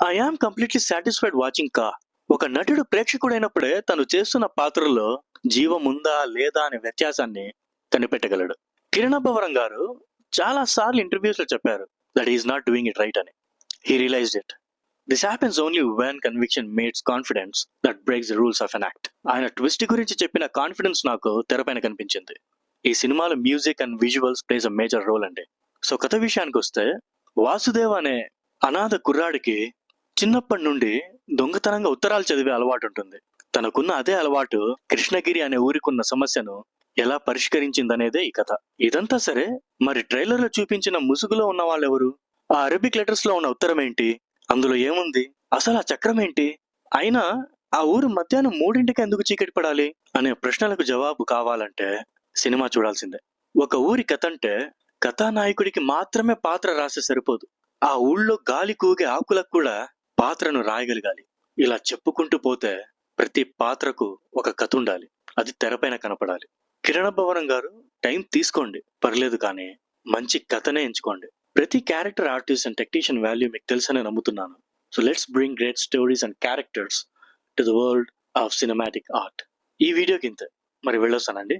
I am completely satisfied watching కా. ఒక నటుడు ప్రేక్షకుడైనప్పుడే తను చేస్తున్న పాత్రలో జీవం ఉందా లేదా అనే వ్యత్యాసాన్ని కనిపెట్టగలడు. కిరణ్ అబ్బవరం గారు చాలా సార్లు ఇంటర్వ్యూస్ లో చెప్పారు that is not doing it right అని. He realized it. This happens only when conviction made confidence that breaks the rules of an act. ఆయన ట్విస్ట్ గురించి చెప్పిన కాన్ఫిడెన్స్ నాకు తెరపైన కనిపించింది. ఈ సినిమాలో music and visuals plays a major role అండి. సో కథ విషయానికి వస్తే, వాసుదేవ్ అనే అనాథ కుర్రాడికి చిన్నప్పటి నుండి దొంగతనంగా ఉత్తరాలు చదివే అలవాటు ఉంటుంది. తనకున్న అదే అలవాటు కృష్ణగిరి అనే ఊరికున్న సమస్యను ఎలా పరిష్కరించిందనేదే ఈ కథ. ఇదంతా సరే, మరి ట్రైలర్ లో చూపించిన ముసుగులో ఉన్న వాళ్ళెవరు? ఆ అరబిక్ లెటర్స్ లో ఉన్న ఉత్తరం ఏంటి? అందులో ఏముంది? అసలు ఆ చక్రం ఏంటి? అయినా ఆ ఊరు మధ్యాహ్నం 3ంటికి ఎందుకు చీకటి పడాలి అనే ప్రశ్నలకు జవాబు కావాలంటే సినిమా చూడాల్సిందే. ఒక ఊరి కథ అంటే కథానాయకుడికి మాత్రమే పాత్ర రాసే సరిపోదు. ఆ ఊళ్ళో గాలి కూగే ఆకులకు కూడా పాత్రను రాయగలగాలి. ఇలా చెప్పుకుంటూ పోతే ప్రతి పాత్రకు ఒక కథ ఉండాలి. అది తెరపైన కనపడాలి. కిరణ్ అబ్బవరం గారు టైం తీసుకోండి, పర్లేదు, కానీ మంచి కథనే ఎంచుకోండి. ప్రతి character, artist and technician value మీకు తెలుసని నమ్ముతున్నాను. So let's bring great stories and characters to the world of cinematic art. ఈ వీడియోకి ఇంతే. మరి వెళ్ళొస్తానండి.